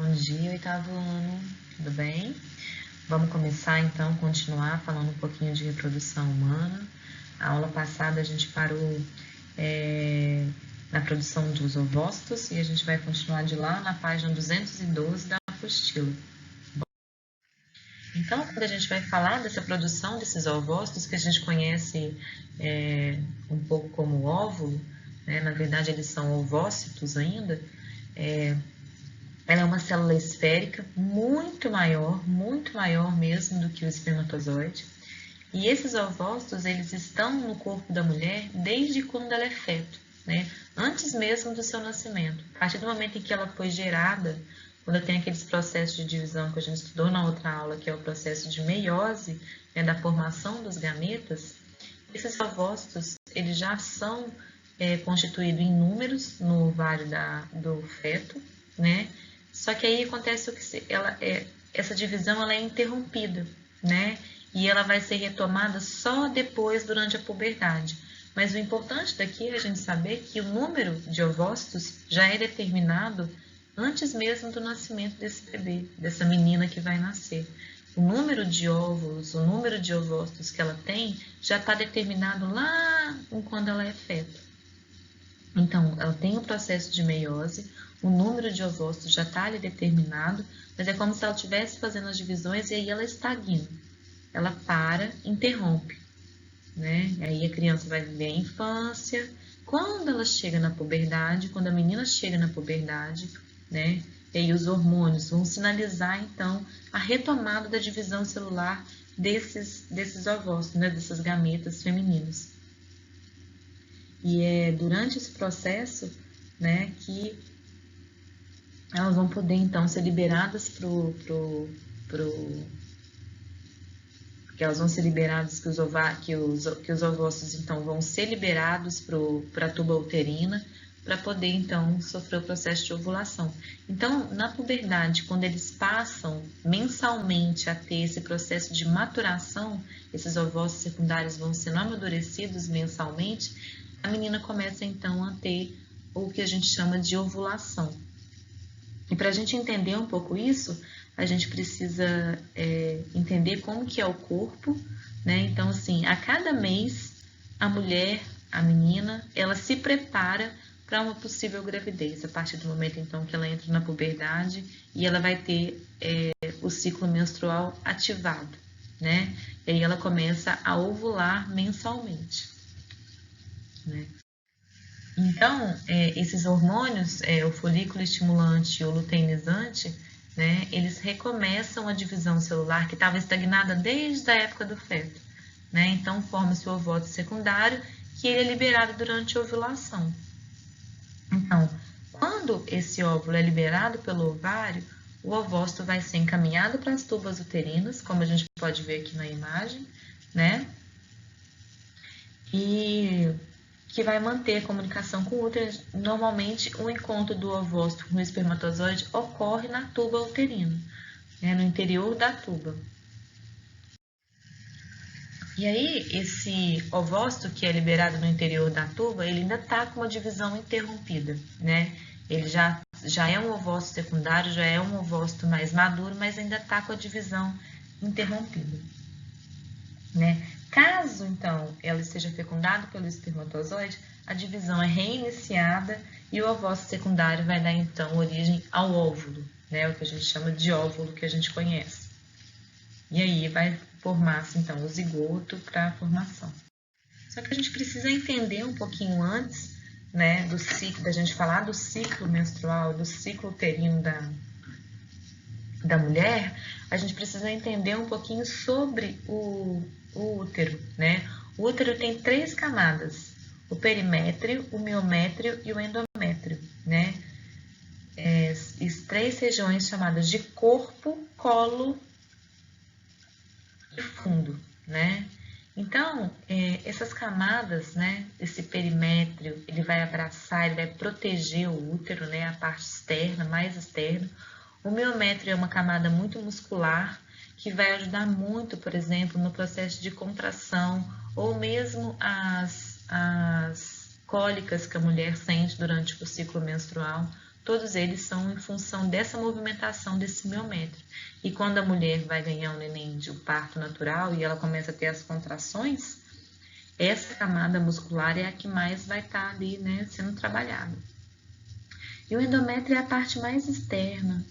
Bom dia, oitavo ano, tudo bem? Vamos começar então, continuar falando um pouquinho de reprodução humana. A aula passada a gente parou na produção dos ovócitos e a gente vai continuar de lá na página 212 da apostila. Então, quando a gente vai falar dessa produção desses ovócitos, que a gente conhece um pouco como óvulo, né? Na verdade eles são ovócitos ainda, ela é uma célula esférica muito maior mesmo do que o espermatozoide. E esses ovócitos, eles estão no corpo da mulher desde quando ela é feto, né? Antes mesmo do seu nascimento. A partir do momento em que ela foi gerada, quando tem aqueles processos de divisão que a gente estudou na outra aula, que é o processo de meiose, né, da formação dos gametas, esses ovócitos, eles já são constituídos em números no ovário do feto, né? Só que aí acontece o que essa divisão ela é interrompida, né? E ela vai ser retomada só depois, durante a puberdade. Mas o importante daqui é a gente saber que o número de ovócitos já é determinado antes mesmo do nascimento desse bebê, dessa menina que vai nascer. O número de óvulos, o número de ovócitos que ela tem já está determinado lá quando ela é feto. Então, ela tem o processo de meiose, o número de ovócitos já está ali determinado, mas é como se ela estivesse fazendo as divisões e aí ela estagna. Ela para, interrompe, né? E aí a criança vai viver a infância. Quando ela chega na puberdade, quando a menina chega na puberdade, né? E aí os hormônios vão sinalizar, então, a retomada da divisão celular desses ovócitos, né? Dessas gametas femininas. E é durante esse processo, né, que elas vão poder então ser liberadas que elas vão ser liberadas, que os ovócitos então vão ser liberados para a tuba uterina, para poder então sofrer o processo de ovulação. Então, na puberdade, quando eles passam mensalmente a ter esse processo de maturação, esses ovócitos secundários vão sendo amadurecidos mensalmente, a menina começa então a ter o que a gente chama de ovulação. E para a gente entender um pouco isso, a gente precisa entender como que é o corpo, né? Então, assim, a cada mês, a mulher, a menina, ela se prepara para uma possível gravidez, a partir do momento, então, que ela entra na puberdade e ela vai ter o ciclo menstrual ativado, né? E aí ela começa a ovular mensalmente, né? Então, esses hormônios, o folículo estimulante e o luteinizante, né, eles recomeçam a divisão celular que estava estagnada desde a época do feto, né? Então, forma-se o ovócito secundário, que ele é liberado durante a ovulação. Então, quando esse óvulo é liberado pelo ovário, o ovócito vai ser encaminhado para as tubas uterinas, como a gente pode ver aqui na imagem, né? E que vai manter a comunicação com o útero. Normalmente, o encontro do ovócito com o espermatozoide ocorre na tuba uterina, né, no interior da tuba. E aí, esse ovócito que é liberado no interior da tuba, ele ainda está com uma divisão interrompida, né? Ele já é um ovócito secundário, já é um ovócito mais maduro, mas ainda está com a divisão interrompida, né? Caso, então, ela esteja fecundada pelo espermatozoide, a divisão é reiniciada e o ovócito secundário vai dar, então, origem ao óvulo, né? O que a gente chama de óvulo que a gente conhece. E aí vai formar-se, então, o zigoto para a formação. Só que a gente precisa entender um pouquinho antes, né, do ciclo, da gente falar do ciclo menstrual, do ciclo uterino da mulher, a gente precisa entender um pouquinho sobre o útero, né? O útero tem 3 camadas, o perimétrio, o miométrio e o endométrio, né? As 3 regiões chamadas de corpo, colo e fundo, né? Então, essas camadas, né, esse perimétrio, ele vai abraçar, ele vai proteger o útero, né, a parte externa, mais externa. O miométrio é uma camada muito muscular, que vai ajudar muito, por exemplo, no processo de contração, ou mesmo as cólicas que a mulher sente durante o ciclo menstrual. todos eles são em função dessa movimentação desse miométrio. E quando a mulher vai ganhar um neném de parto natural e ela começa a ter as contrações, essa camada muscular é a que mais vai estar ali, né, sendo trabalhada. E o endométrio é a parte mais interna,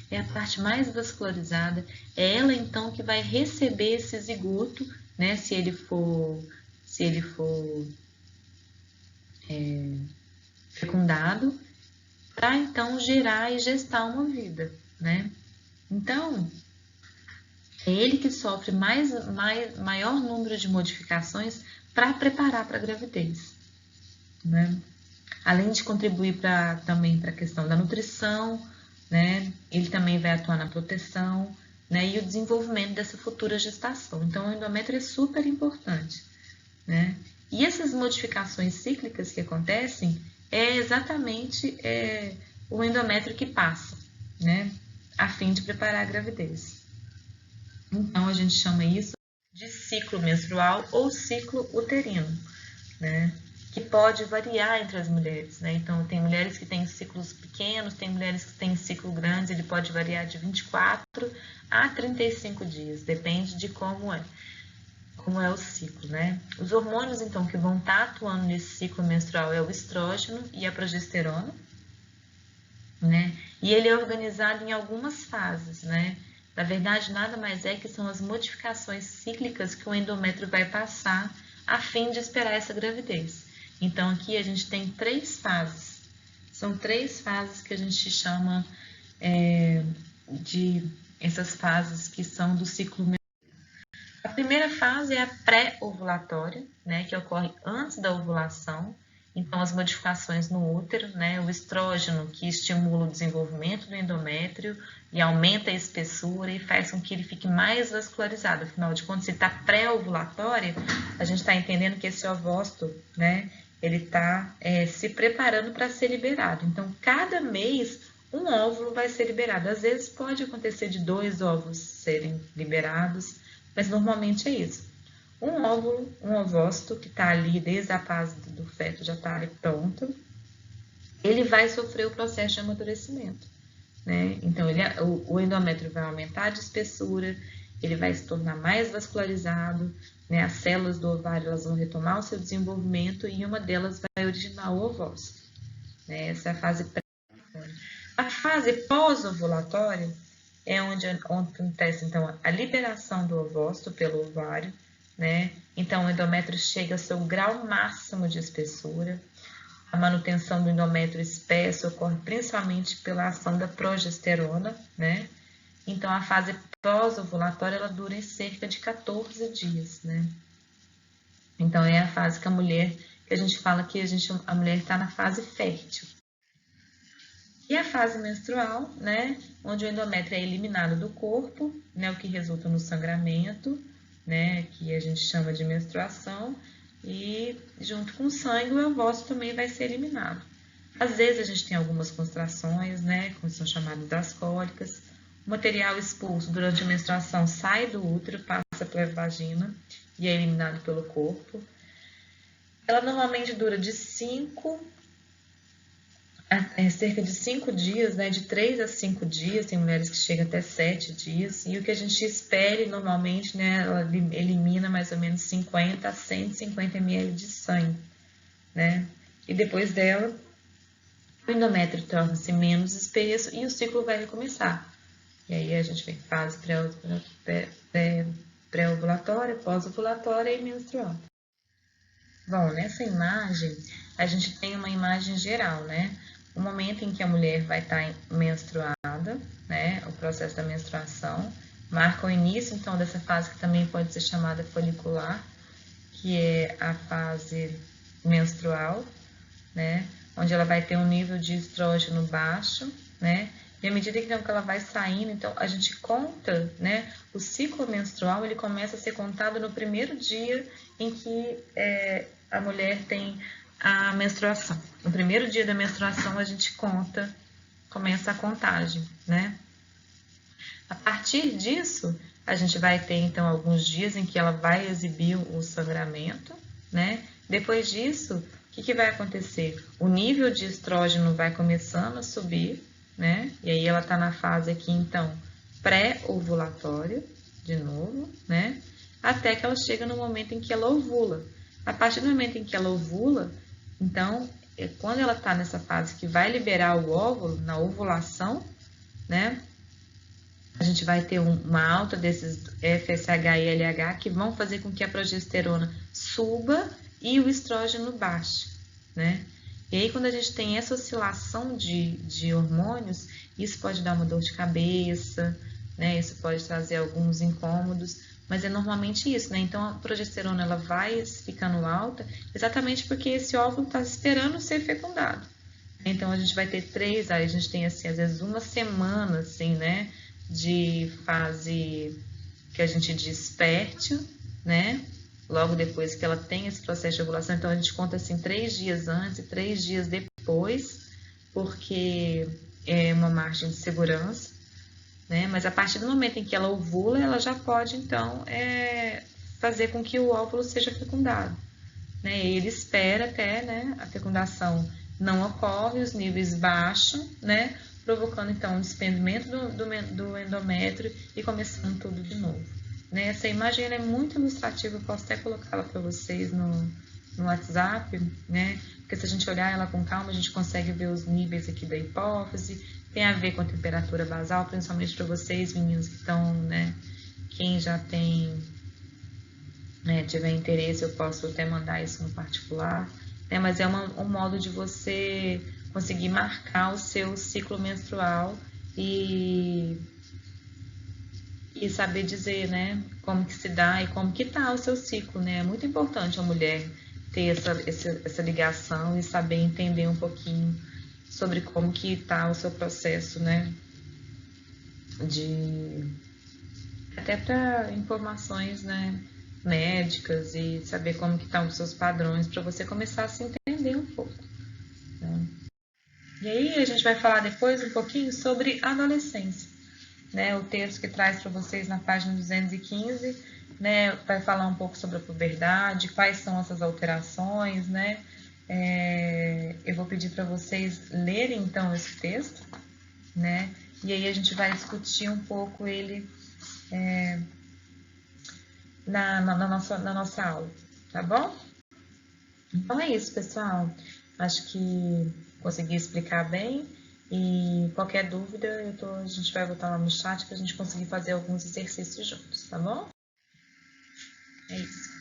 é a parte mais vascularizada. É ela então que vai receber esse zigoto, né, se ele for fecundado, para então gerar e gestar uma vida, né? Então, é ele que sofre maior número de modificações para preparar para a gravidez, né? Além de contribuir também para a questão da nutrição, né? Ele também vai atuar na proteção, né? E o desenvolvimento dessa futura gestação. Então, o endométrio é super importante, né? E essas modificações cíclicas que acontecem é exatamente o endométrio que passa, né? A fim de preparar a gravidez. Então, a gente chama isso de ciclo menstrual ou ciclo uterino, né? Que pode variar entre as mulheres, né? Então, tem mulheres que têm ciclos pequenos, tem mulheres que têm ciclo grandes, ele pode variar de 24 a 35 dias, depende de como é o ciclo, né? Os hormônios, então, que vão estar atuando nesse ciclo menstrual é o estrógeno e a progesterona, né? E ele é organizado em algumas fases, né? Na verdade, nada mais é que são as modificações cíclicas que o endométrio vai passar a fim de esperar essa gravidez. Então, aqui a gente tem 3 fases. São 3 fases que a gente chama de essas fases que são do ciclo menstrual. A primeira fase é a pré-ovulatória, né, que ocorre antes da ovulação. Então, as modificações no útero, né, o estrógeno que estimula o desenvolvimento do endométrio e aumenta a espessura e faz com que ele fique mais vascularizado. Afinal de contas, se está pré-ovulatória, a gente está entendendo que esse ovócito, né, ele está se preparando para ser liberado. Então, cada mês, um óvulo vai ser liberado. Às vezes, pode acontecer de 2 óvulos serem liberados, mas normalmente é isso. Um óvulo, um ovócito, que está ali desde a fase do feto já está ali pronto, ele vai sofrer o processo de amadurecimento, né? Então, o endométrio vai aumentar de espessura, ele vai se tornar mais vascularizado, né? As células do ovário elas vão retomar o seu desenvolvimento e uma delas vai originar o ovócito, né? Essa é a fase pré-ovulatória. A fase pós-ovulatória é onde acontece, então, a liberação do ovócito pelo ovário, né? Então, o endométrio chega ao seu grau máximo de espessura. A manutenção do endométrio espesso ocorre principalmente pela ação da progesterona, né? Então, a fase pós-ovulatória, ela dura em cerca de 14 dias, né? Então, é a fase que a gente fala que a mulher está na fase fértil. E a fase menstrual, né, onde o endométrio é eliminado do corpo, né, o que resulta no sangramento, né, que a gente chama de menstruação, e junto com o sangue o ovócito também vai ser eliminado. Às vezes a gente tem algumas contrações, né, como são chamadas das cólicas. O material expulso durante a menstruação sai do útero, passa pela vagina e é eliminado pelo corpo. Ela normalmente dura de cerca de 5 dias, né, de 3 a 5 dias, tem mulheres que chegam até 7 dias, e o que a gente espere normalmente, né, ela elimina mais ou menos 50 a 150 ml de sangue, né, e depois dela, o endométrio torna-se menos espesso e o ciclo vai recomeçar. E aí a gente vem fase pré-ovulatória, pós-ovulatória e menstrual. Bom, nessa imagem, a gente tem uma imagem geral, né? O momento em que a mulher vai estar menstruada, né? O processo da menstruação, marca o início, então, dessa fase que também pode ser chamada folicular, que é a fase menstrual, né? Onde ela vai ter um nível de estrógeno baixo, né? E à medida que ela vai saindo, então, a gente conta, né? O ciclo menstrual, ele começa a ser contado no primeiro dia em que a mulher tem a menstruação. No primeiro dia da menstruação, a gente começa a contagem, né? A partir disso, a gente vai ter, então, alguns dias em que ela vai exibir o sangramento, né? Depois disso, que vai acontecer? O nível de estrógeno vai começando a subir, né? E aí ela está na fase aqui, então, pré-ovulatório, de novo, né? Até que ela chega no momento em que ela ovula. A partir do momento em que ela ovula, então, quando ela está nessa fase que vai liberar o óvulo, na ovulação, né? A gente vai ter uma alta desses FSH e LH que vão fazer com que a progesterona suba e o estrógeno baixe, né? E aí, quando a gente tem essa oscilação de hormônios, isso pode dar uma dor de cabeça, né? Isso pode trazer alguns incômodos, mas é normalmente isso, né? Então, a progesterona ela vai ficando alta exatamente porque esse óvulo está esperando ser fecundado. Então, a gente vai ter aí a gente tem, assim, às vezes uma semana, assim, né? De fase que a gente diz fértil, né? Logo depois que ela tem esse processo de ovulação, então a gente conta assim 3 dias antes e 3 dias depois, porque é uma margem de segurança, né? Mas a partir do momento em que ela ovula, ela já pode então fazer com que o óvulo seja fecundado, né? Ele espera até, né, a fecundação não ocorre, os níveis baixam, né? Provocando então o desprendimento do endométrio e começando tudo de novo. Né? Essa imagem é muito ilustrativa, eu posso até colocá-la para vocês no WhatsApp, né? Porque se a gente olhar ela com calma, a gente consegue ver os níveis aqui da hipófise, tem a ver com a temperatura basal, principalmente para vocês, meninos que estão, né? Quem já tem, né, tiver interesse, eu posso até mandar isso no particular, né? Mas é um modo de você conseguir marcar o seu ciclo menstrual e saber dizer, né, como que se dá e como que tá o seu ciclo, né? É muito importante a mulher ter essa ligação e saber entender um pouquinho sobre como que tá o seu processo, né? De até para informações, né, médicas e saber como que estão os seus padrões para você começar a se entender um pouco, né? E aí a gente vai falar depois um pouquinho sobre adolescência. Né, o texto que traz para vocês na página 215, né, vai falar um pouco sobre a puberdade, quais são essas alterações, né? Eu vou pedir para vocês lerem então esse texto, né? E aí a gente vai discutir um pouco ele na nossa aula, tá bom? Então é isso, pessoal. Acho que consegui explicar bem. E qualquer dúvida, a gente vai botar lá no chat para a gente conseguir fazer alguns exercícios juntos, tá bom? É isso.